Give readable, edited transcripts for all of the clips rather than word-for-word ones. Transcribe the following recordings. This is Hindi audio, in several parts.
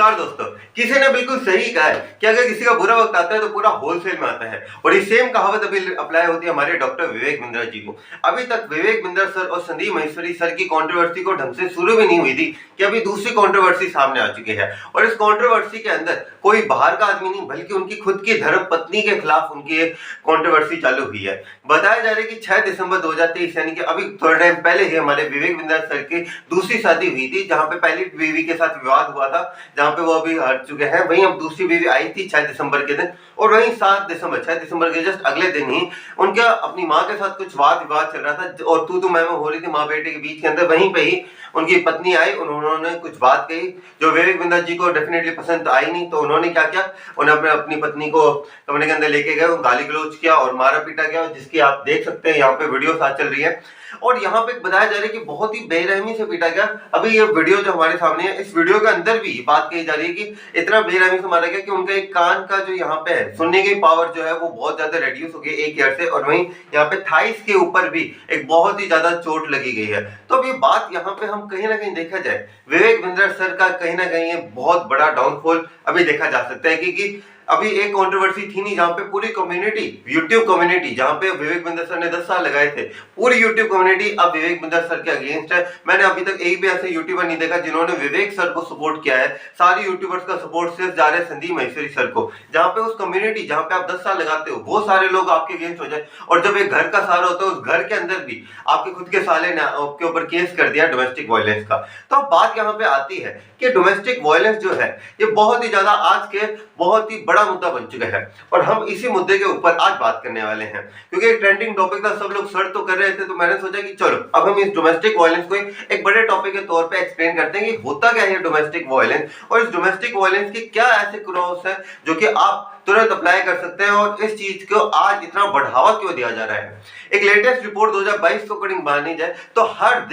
नमस्कार दोस्तों। किसी ने बिल्कुल सही कहा है कि अगर किसी का बुरा वक्त आता है तो पूरा होलसेल में आता है और ये सेम कहावत अभी अप्लाई होती है हमारे डॉक्टर विवेक बिंद्रा जी को। अभी तक विवेक बिंद्रा सर और संदीप महेश्वरी सर की कंट्रोवर्सी को ढंग से शुरू भी नहीं हुई थी कि अभी दूसरी कंट्रोवर्सी सामने आ चुकी है और इस कंट्रोवर्सी के अंदर कोई बाहर का आदमी नहीं बल्कि उनकी खुद की धर्म पत्नी के खिलाफ उनकी कंट्रोवर्सी चालू हुई है। बताया जा रहा है कि 6 दिसंबर 2023 यानी कि अभी थोड़ा टाइम पहले ही हमारे विवेक बिंद्रा सर की दूसरी शादी हुई थी, जहां पे पहली बीवी के साथ विवाद हुआ था, जहां पे वो अभी हट चुके हैं। वहीं अब दूसरी बीवी आई थी 6 दिसंबर के दिन और वहीं 7 दिसंबर 6 दिसंबर के जस्ट अगले दिन ही उनका अपनी माँ के साथ कुछ वाद विवाद चल रहा था और तू मैं हो रही थी माँ बेटे के बीच के अंदर। वहीं पे ही उनकी पत्नी आई, उन्होंने कुछ बात कही जो विवेक बिंद्रा जी को डेफिनेटली पसंद तो आई नहीं। तो उन्होंने क्या किया, उन्होंने अपनी पत्नी को कमरे के अंदर लेके गए, गाली गलौज किया और मारा पीटा गया, जिसकी आप देख सकते हैं यहाँ पे वीडियो साथ चल रही है। और यहाँ पे बताया जा रहा है कि बहुत ही बेरहमी से पीटा गया। अभी ये वीडियो जो हमारे सामने है, इस वीडियो के अंदर भी बात कही जा रही है कि इतना बेरहमी से मारा गया कि उनका एक कान का जो यहाँ पे है सुनने की पावर जो है वो बहुत ज्यादा रिड्यूस हो गई एक ईयर से, और वहीं यहाँ पे थाइस के ऊपर भी एक बहुत ही ज्यादा चोट लगी गई है। तो अभी बात यहाँ पे हम कहीं ना कहीं देखा जाए विवेक बिंद्रा सर का कहीं ना कहीं बहुत बड़ा डाउनफॉल अभी देखा जा सकता है, क्योंकि अभी एक कंट्रोवर्सी थी नहीं जहां पे पूरी कम्युनिटी यूट्यूब कम्युनिटी, जहां पे विवेक बिंद्रा सर ने 10 साल लगाए थे, पूरी यूट्यूब कम्युनिटी अब विवेक बिंद्रा सर के अगेंस्ट है। मैंने अभी तक एक भी ऐसे यूट्यूबर नहीं देखा जिन्होंने विवेक सर को सपोर्ट किया है। सारी यूट्यूबर्स का सपोर्ट सिर्फ जा रहा है संदीप महेश्वरी सर को, जहां पे उस कम्युनिटी जहां पे आप 10 साल लगाते हो वो सारे लोग आपके अगेंस्ट हो जाए। और जब एक घर का सारा होता है उस घर के अंदर भी आपके खुद के साले ने आपके ऊपर केस कर दिया डोमेस्टिक वायलेंस का। तो अब बात यहाँ पे आती है कि डोमेस्टिक वायलेंस जो है ये बहुत ही ज्यादा आज के बहुत ही बड़ा मुद्दा बन चुका है और हम इसी मुद्दे के ऊपर आज बात करने वाले हैं, क्योंकि एक ट्रेंडिंग टॉपिक था, सब लोग सर्च तो कर रहे थे। तो मैंने सोचा कि चलो अब हम इस डोमेस्टिक वायलेंस को एक बड़े टॉपिक के तौर पे एक्सप्लेन करते हैं कि होता क्या है डोमेस्टिक वायलेंस और इस डोमेस्टिक वायलेंस के क्या ऐसे क्रॉस है जो कि आप तुरंत अप्लाई कर सकते हैं और इस चीज को आज इतना बढ़ावा क्यों दिया जा रहा है। एक लेटेस्ट रिपोर्ट 2022 के अकॉर्डिंग मानी जाए तो हर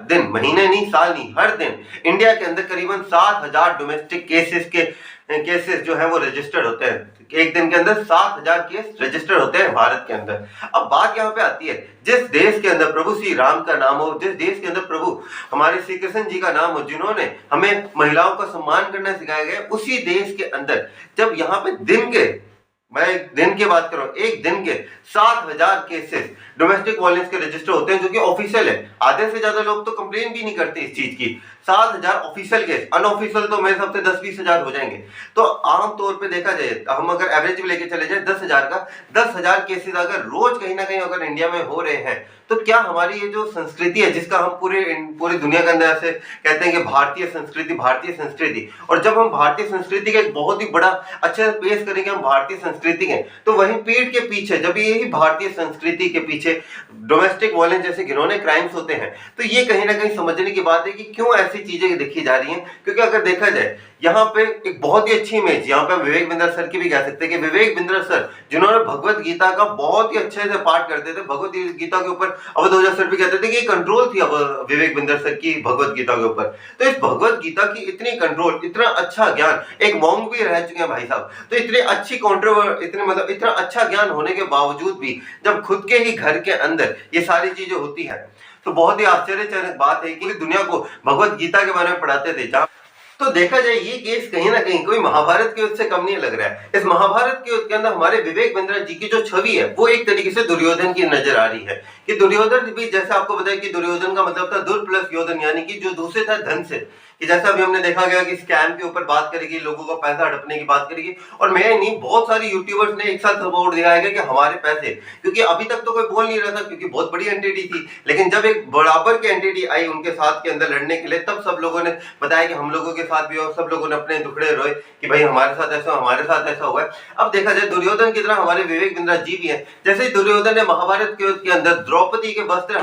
दिन महीने नहीं साल नहीं हर दिन इंडिया के अंदर करीबन 7,000 डोमेस्टिक केसेस जो है वो रजिस्टर्ड होते हैं। एक दिन के अंदर 7,000 केस रजिस्टर्ड होते हैं भारत के अंदर। अब बात यहाँ पे आती है, जिस देश के अंदर प्रभु श्री राम का नाम हो, जिस देश के अंदर प्रभु हमारे श्री कृष्ण जी का नाम हो, जिन्होंने हमें महिलाओं का सम्मान करना सिखाया गया, उसी देश के अंदर जब यहाँ पे मैं दिन की बात कर रहा हूं, एक दिन के 7,000 केसेस डोमेस्टिक वायलेंस के रजिस्टर होते हैं जो कि ऑफिशियल है। आधे से ज्यादा लोग तो कंप्लेन भी नहीं करते इस चीज की। 7,000 ऑफिशियल केस, अनऑफिशियल तो मेरे हिसाब से 10-20 हजार हो जाएंगे। तो आम तौर पे देखा जाए, हम अगर एवरेज भी लेके चले जाए 10,000 का, 10,000 केसेस अगर रोज कहीं ना कहीं अगर इंडिया में हो रहे हैं तो क्या हमारी ये जो संस्कृति है जिसका हम पूरी दुनिया के अंदर ऐसे कहते हैं कि भारतीय संस्कृति, और जब हम भारतीय संस्कृति का एक बहुत ही बड़ा अच्छा पेश करेंगे हम भारतीय संस्कृति के, तो वहीं पीठ के पीछे जब यही भारतीय संस्कृति के पीछे डोमेस्टिक वायलेंस जैसे घिनौने क्राइम्स होते हैं तो ये कहीं ना कहीं समझने की बात है कि क्यों ऐसी चीजें देखी जा रही हैं। क्योंकि अगर देखा जाए यहाँ पे एक बहुत ही अच्छी इमेज यहाँ पे विवेक बिंद्रा सर की भी कह सकते हैं कि विवेक बिंद्रा सर जिन्होंने भगवत गीता का बहुत ही अच्छे से पाठ करते थे, भगवत गीता के ऊपर अवध ओझा सर भी कहते थे कि कंट्रोल थी अब विवेक बिंद्रा सर की भगवत गीता के ऊपर। तो इस भगवत गीता की इतनी कंट्रोल, इतना अच्छा ज्ञान, एक मॉन्क भी रह चुके हैं भाई साहब, तो इतनी अच्छी इतना अच्छा ज्ञान होने के बावजूद भी जब खुद के ही घर के अंदर ये सारी चीजें होती है तो बहुत ही आश्चर्यजनक बात है कि दुनिया को भगवत गीता के बारे में पढ़ाते थे। तो देखा जाए ये केस कहीं ना कहीं कोई महाभारत के युद्ध से कम नहीं लग रहा है। इस महाभारत के युद्ध के अंदर हमारे विवेक बिंद्रा जी की जो छवि है वो एक तरीके से दुर्योधन की नजर आ रही है कि दुर्योधन भी, जैसे आपको बताया कि दुर्योधन का मतलब था दुर प्लस योधन, यानी कि जो दूसरे था धन से, कि जैसा अभी हमने देखा गया कि स्कैम के ऊपर बात करेगी, लोगों का पैसा हड़पने की बात करेगी। और मैं ही नहीं, बहुत सारी यूट्यूबर्स ने एक साथ सपोर्ट दिखाया गया कि हमारे पैसे, क्योंकि अभी तक तो कोई बोल नहीं रहा था क्योंकि बहुत बड़ी एंटिटी थी, लेकिन जब एक बराबर की एंटिटी आई उनके साथ के अंदर लड़ने के लिए तब सब लोगों ने बताया कि हम लोगों के साथ भी, और सब लोगों ने अपने दुखड़े रोए कि भाई हमारे साथ ऐसा हुआ है। अब देखा जाए दुर्योधन की तरह हमारे विवेक बिंद्रा जी भी है। जैसे दुर्योधन ने महाभारत के युद्ध के अंदर द्रौपदी के वस्त्र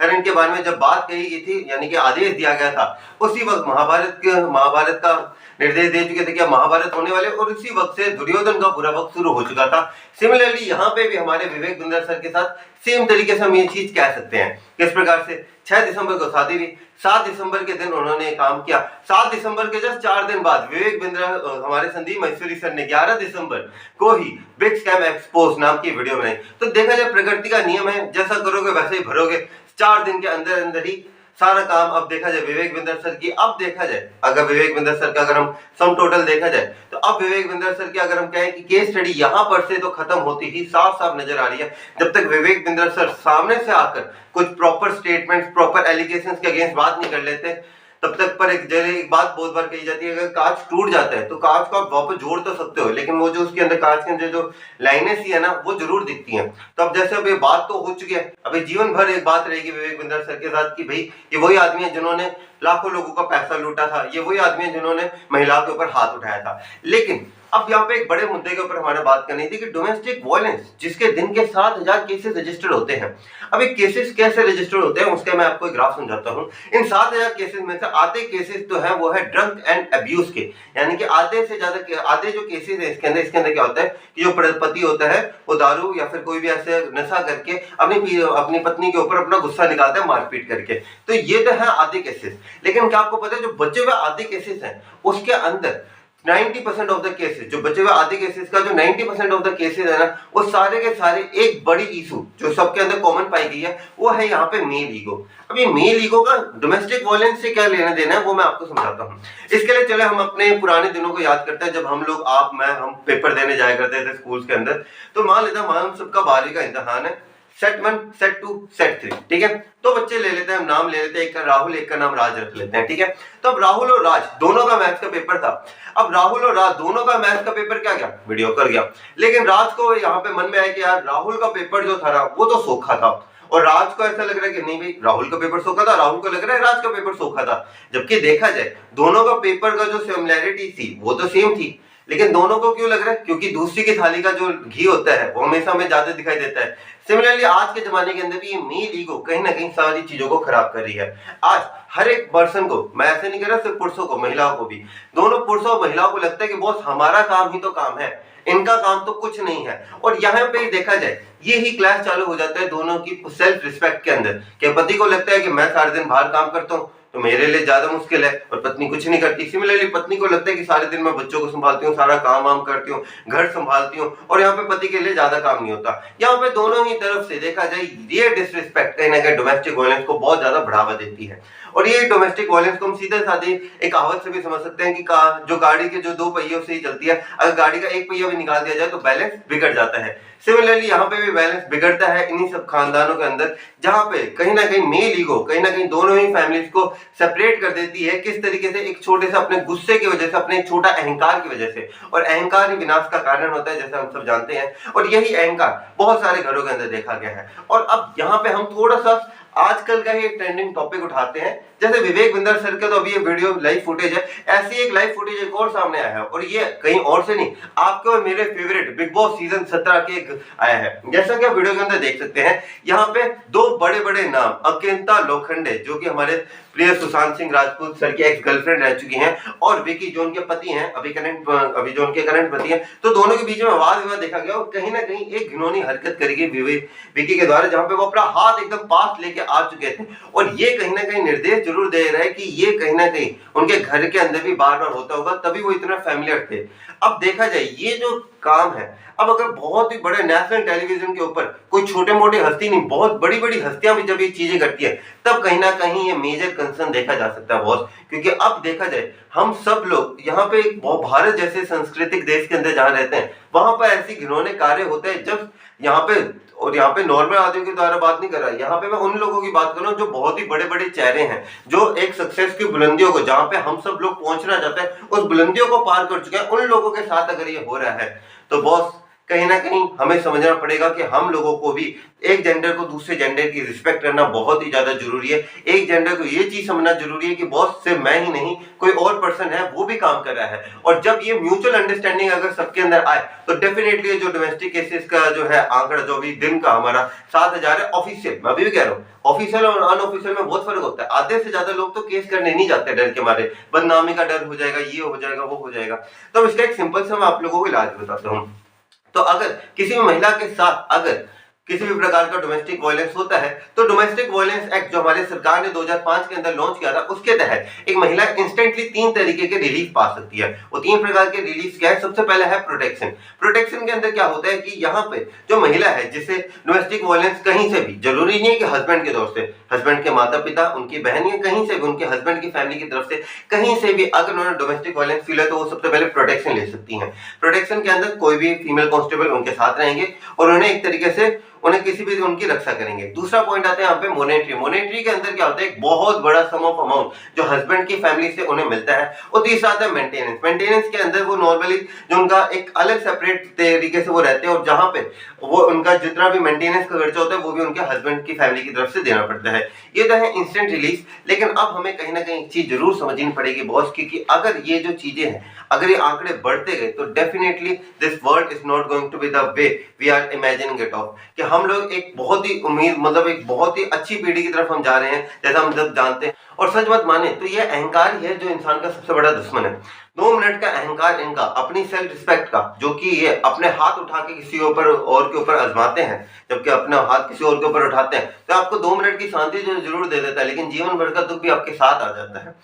हरण के बारे में जब बात कही गई थी, यानी कि आदेश दिया गया था, उसी वक्त महाभारत का निर्देश दे चुके थे कि महाभारत होने वाले, और उसी वक्त से दुर्योधन का बुरा वक्त शुरू हो चुका था। सिमिलरली यहाँ पे भी हमारे विवेक बिंद्रा सर के साथ सेम तरीके से हम ये चीज कह सकते हैं। किस प्रकार से 6 दिसंबर को शादी हुई, 7 दिसंबर के दिन उन्होंने काम किया, 7 दिसंबर के जस्ट 4 दिन बाद विवेक बिंद्रा हमारे संदीप महेश्वरी सर ने 11 दिसंबर को ही बिग स्कैम एक्सपोज नाम की वीडियो बनाई। तो देखा जाए प्रकृति का नियम है, जैसा करोगे वैसे ही भरोगे। 4 दिन के अंदर अंदर ही सारा काम अब देखा जाए विवेक बिंदर सर की, अब देखा जाए अगर विवेक बिंदर सर का अगर हम सम टोटल देखा जाए तो अब विवेक बिंदर सर की अगर हम कहें कि केस स्टडी यहाँ पर से तो खत्म होती ही साफ साफ नजर आ रही है। जब तक विवेक बिंदर सर सामने से आकर कुछ प्रॉपर स्टेटमेंट्स, प्रॉपर एलिगेशंस के अगेंस्ट बात नहीं कर लेते, तब तक पर एक बात बहुत बार कही जाती है, अगर कांच टूट जाता है तो कांच को आप वापस जोड़ तो सकते हो, लेकिन वो जो उसके अंदर कांच के अंदर जो लाइनें सी है ना वो जरूर दिखती हैं। तो अब जैसे अब ये बात तो हो चुकी है, अभी जीवन भर एक बात रहेगी विवेक बिंदर सर के साथ कि भाई ये वही आदमी है जिन्होंने लाखों लोगों का पैसा लूटा था, ये वही आदमी है जिन्होंने महिलाओं के ऊपर हाथ उठाया था। लेकिन अब यहाँ पे एक बड़े मुद्दे के ऊपर हमारे बात करनी थी कि डोमेस्टिक वायलेंस जिसके दिन के 7,000 केसेस रजिस्टर्ड होते हैं। अब ये केसेस कैसे रजिस्टर्ड होते हैं उसका मैं आपको एक ग्राफ समझाता हूँ। इन 7,000 केसेस में से आधे केसेस तो है वो है ड्रंक एंड अब्यूज के, यानी कि आधे से ज्यादा आधे जो केसेस है इसके अंदर क्या होता है कि जो पति होता है वो दारू या फिर कोई भी ऐसे नशा करके अपनी पत्नी के ऊपर अपना गुस्सा निकालता है मारपीट करके। तो ये तो है आधे केसेस। लेकिन क्या आपको पता है जो बचे हुए आधे केसेस हैं उसके अंदर 90% ऑफ द केसेस, जो बचे हुए आधे केसेस का जो 90% ऑफ द केसेस है ना, वो सारे के सारे एक बड़ी इशू जो सबके अंदर कॉमन पाई गई है वो है यहाँ पे मेल ईगो। अब ये मेल ईगो का डोमेस्टिक वायलेंस से क्या लेना देना है वो मैं आपको समझाता हूँ। इसके लिए चले हम अपने पुराने दिनों को याद करते हैं जब हम लोग हम पेपर देने जाया करते थे स्कूल के अंदर। तो मान लेते हैं हम सबका 12वीं का इम्तिहान है, सेट 1, सेट 2, सेट 3, ठीक है। तो बच्चे ले लेते हैं, हम नाम ले लेते हैं, एक का राहुल एक का नाम राज रख लेते हैं, ठीक है। तो अब राहुल और राज दोनों का मैथ्स का पेपर था। अब राहुल और राज दोनों का मैथ्स का पेपर क्या गया, मीडियोकर गया। लेकिन राज को यहाँ पे मन में आया कि यार राहुल का पेपर जो था ना वो तो सोखा था, और राज को ऐसा लग रहा है कि नहीं भाई राहुल का पेपर सोखा था, राहुल को लग रहा है राज का पेपर सोखा था। जबकि देखा जाए दोनों का पेपर का जो सिमिलैरिटी थी वो तो सेम थी, लेकिन दोनों को क्यों लग रहा है, क्योंकि दूसरी की थाली का जो घी होता है वो हमेशा हमें ज्यादा दिखाई देता है। सिमिलरली आज के जमाने के अंदर भी ये मेल ईगो कहीं ना कहीं सारी चीजों को खराब कर रही है। आज हर एक पर्सन को, मैं ऐसे नहीं कह रहा सिर्फ पुरुषों को, महिलाओं को भी, दोनों पुरुषों और महिलाओं को लगता है कि बॉस हमारा काम ही तो काम है, इनका काम तो कुछ नहीं है। और यहाँ पे देखा जाए ये ही क्लैश चालू हो जाता है दोनों की सेल्फ रिस्पेक्ट के अंदर, कि पति को लगता है कि मैं सारे दिन बाहर काम करता हूँ तो मेरे लिए ज्यादा मुश्किल है, और पत्नी कुछ नहीं करती। सिमिलरली पत्नी को लगता है कि सारे दिन मैं बच्चों को संभालती हूँ, सारा काम वाम करती हूँ, घर संभालती हूँ, और यहाँ पे पति के लिए ज्यादा काम नहीं होता। यहाँ पे दोनों ही तरफ से देखा जाए ये डिसरिस्पेक्ट कहीं ना कहीं डोमेस्टिक वायलेंस को बहुत ज्यादा बढ़ावा देती है। और ये डोमेस्टिक वायलेंस को हम सीधे साधे एक कहावत से भी समझ सकते हैं कि जो गाड़ी के जो 2 पहियों से ही चलती है, अगर गाड़ी का एक पहिया भी निकाल दिया जाए तो बैलेंस बिगड़ जाता है। सिमिलरली यहाँ पे भी बैलेंस बिगड़ता है इन्हीं सब खानदानों के अंदर, जहां पे कहीं ना कहीं मेल ईगो कहीं ना कहीं दोनों ही फैमिलीज को सेपरेट कर देती है। किस तरीके से, एक छोटे से अपने गुस्से की वजह से, अपने एक छोटा अहंकार की वजह से, और अहंकार ही विनाश का कारण होता है जैसे हम सब जानते हैं, और यही अहंकार बहुत सारे घरों के अंदर देखा गया है। और अब यहाँ पे हम थोड़ा सा आजकल का ही एक ट्रेंडिंग टॉपिक उठाते हैं, जैसे विवेक बिंदर सर का तो अभी ये वीडियो लाइव फुटेज है, ऐसी एक लाइव फुटेज एक और सामने आया है, और ये कहीं और से नहीं, आपके और मेरे फेवरेट बिग बॉस सीजन 17 के एक आया है। जैसा कि आप वीडियो के अंदर देख सकते हैं, यहाँ पे 2 बड़े बड़े नाम, अकिंता लोखंडे जो कि हमारे प्रिय सुशांत सिंह राजपूत सर की एक्स गर्लफ्रेंड रह चुकी हैं, और विकी जो उनके पति हैं, अभी जो उनके करंट पति हैं, तो दोनों के बीच में वाद विवाद देखा गया, और कहीं ना कहीं एक घिनौनी हरकत करी गई विकी के द्वारा, जहां पे वो अपना हाथ एकदम पास लेके आ चुके थे। और ये कहीं ना कहीं निर्देश जरूर दे रहा है कि ये कहीं ना कहीं उनके घर के अंदर भी बार बार होता होगा, तभी वो इतना फैमिलियर थे। अब देखा जाए ये जो काम है, अब अगर बहुत ही बड़े नेशनल टेलीविजन के ऊपर कोई छोटे मोटे हस्ती नहीं, बहुत बड़ी बड़ी हस्तियां भी जब ये चीजें करती है, तब कहीं ना कहीं ये मेजर कंसर्न देखा जा सकता है बॉस। क्योंकि अब देखा जाए हम सब लोग यहाँ पे भारत जैसे सांस्कृतिक देश के अंदर जहाँ रहते हैं, वहां पर ऐसी घिनौने कार्य होते हैं जब यहाँ पे, और यहाँ पे नॉर्मल आदमियों के द्वारा बात नहीं कर रहा, यहाँ पे मैं उन लोगों की बात कर रहा हूँ जो बहुत ही बड़े बड़े चेहरे हैं, जो एक सक्सेस की बुलंदियों को, जहाँ पे हम सब लोग पहुंचना चाहते हैं, उस बुलंदियों को पार कर चुके हैं, उन लोगों के साथ अगर ये हो रहा है तो बॉस कहीं ना कहीं हमें समझना पड़ेगा कि हम लोगों को भी एक जेंडर को दूसरे जेंडर की रिस्पेक्ट करना बहुत ही ज्यादा जरूरी है। एक जेंडर को ये चीज समझना जरूरी है कि बॉस सिर्फ मैं ही नहीं, कोई और पर्सन है वो भी काम कर रहा है। और जब ये म्यूचुअल अंडरस्टैंडिंग अगर सबके अंदर आए तो डेफिनेटली जो डोमेस्टिक केसेस का जो है आंकड़ा, जो भी दिन का हमारा 7,000 है ऑफिशियल, मैं अभी भी कह रहा हूँ, ऑफिशियल और अनऑफिशियल में बहुत फर्क होता है। आधे से ज्यादा लोग तो केस करने नहीं जाते डर के मारे, बदनामी का डर हो जाएगा, ये हो जाएगा, वो हो जाएगा। तो इसका एक सिंपल सा मैं आप लोगों को इलाज बताता हूँ। तो अगर किसी भी महिला के साथ अगर किसी भी प्रकार का डोमेस्टिक वायलेंस होता है तो डोमेस्टिक वायलेंस एक्ट जो हमारे सरकार ने 2005 के अंदर लॉन्च किया था, उसके तहत एक महिला इंस्टेंटली 3 तरीके के रिलीफ पा सकती है। वो 3 प्रकार के रिलीफ क्या है? सबसे पहले है प्रोटेक्शन। प्रोटेक्शन के अंदर क्या होता है कि यहाँ पे जो महिला है जिसे डोमेस्टिक वायलेंस कहीं से भी, जरूरी नहीं है कि हस्बैंड की तरफ से, हस्बैंड के माता पिता, उनकी बहन या कहीं से भी, उनके हस्बैंड की फैमिली की तरफ से कहीं से भी अगर उन्होंने डोमेस्टिक वायलेंस फील है तो वो सबसे पहले प्रोटेक्शन ले सकती हैं। प्रोटेक्शन के अंदर कोई भी फीमेल कांस्टेबल उनके साथ रहेंगे और उन्हें एक तरीके से उन्हें किसी भी उनकी रक्षा करेंगे। दूसरा पॉइंट आता है यहाँ पे मॉनेटरी। मॉनेटरी के अंदर क्या होता है? एक बहुत बड़ा सम ऑफ अमाउंट जो हस्बैंड की फैमिली से उन्हें मिलता है। और तीसरा आता है मेंटेनेंस। मेंटेनेंस के अंदर वो नॉर्मली जो उनका एक अलग सेपरेट तरीके से वो रहते हैं और जहां पे वो उनका जितना भी मेंटेनेंस का खर्चा होता है वो भी उनके हस्बैंड की फैमिली की तरफ से देना पड़ता है। ये तो है इंस्टेंट रिलीज। लेकिन अब हमें कहीं ना कहीं एक चीज जरूर समझनी पड़ेगी बॉस की, अगर ये जो चीजें हैं, अगर ये आंकड़े बढ़ते गए तो definitely this world is not going to be the way we are imagining it of, कि हम लोग एक बहुत ही उम्मीद मतलब एक बहुत ही अच्छी पीढ़ी की तरफ हम जा रहे हैं जैसा हम सब जानते हैं। और सच बात माने तो ये अहंकार ही है जो इंसान का सबसे बड़ा दुश्मन है। 2 मिनट का अहंकार इनका, अपनी सेल्फ रिस्पेक्ट का, जो कि ये अपने हाथ उठा के किसी ऊपर और के ऊपर आजमाते हैं, जबकि अपना हाथ किसी और के ऊपर उठाते हैं तो आपको 2 मिनट की शांति जो जरूर दे देता है, लेकिन जीवन भर का दुख भी आपके साथ आ जाता है।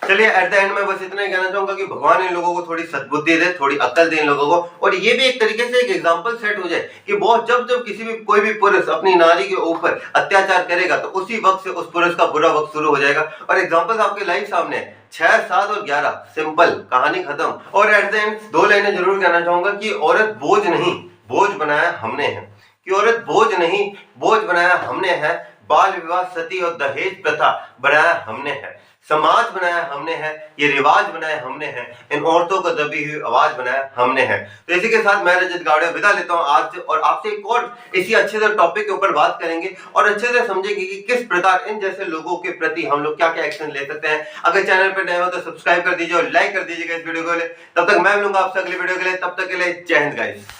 चलिए एट द एंड में बस इतना ही कहना चाहूंगा कि भगवान इन लोगों को थोड़ी सद्बुद्धि दे, थोड़ी अक्ल दे इन लोगों को, और ये भी एक तरीके से एक एग्जांपल सेट हो जाए कि बहुत जब किसी भी कोई भी पुरुष अपनी नारी के ऊपर अत्याचार करेगा तो उसी वक्त से उस पुरुष का बुरा वक्त शुरू हो जाएगा। और एग्जांपल आपके लाइव सामने है, 6, 7 और 11, सिंपल, कहानी खत्म। और एट द एंड 2 लाइनें जरूर कहना चाहूंगा कि औरत बोझ नहीं, बोझ बनाया हमने है। कि औरत बोझ नहीं, बोझ बनाया हमने है। बाल विवाह, सती और दहेज प्रथा बनाया हमने है। समाज बनाया हमने है, ये रिवाज बनाया हमने है, इन औरतों को दबी हुई आवाज बनाया हमने है। तो इसी के साथ मैं रजत गावड़े विदा लेता हूं आज से, और आपसे एक और इसी अच्छे से टॉपिक के ऊपर बात करेंगे और अच्छे से समझेंगे कि किस प्रकार इन जैसे लोगों के प्रति हम लोग क्या क्या एक्शन ले सकते हैं। अगर चैनल पर नए हो तो सब्सक्राइब कर दीजिए और लाइक कर दीजिएगा इस वीडियो को। तब तक मैं मिलूंगा आपसे अगली वीडियो के लिए, तब तक के लिए जय हिंद गाइस।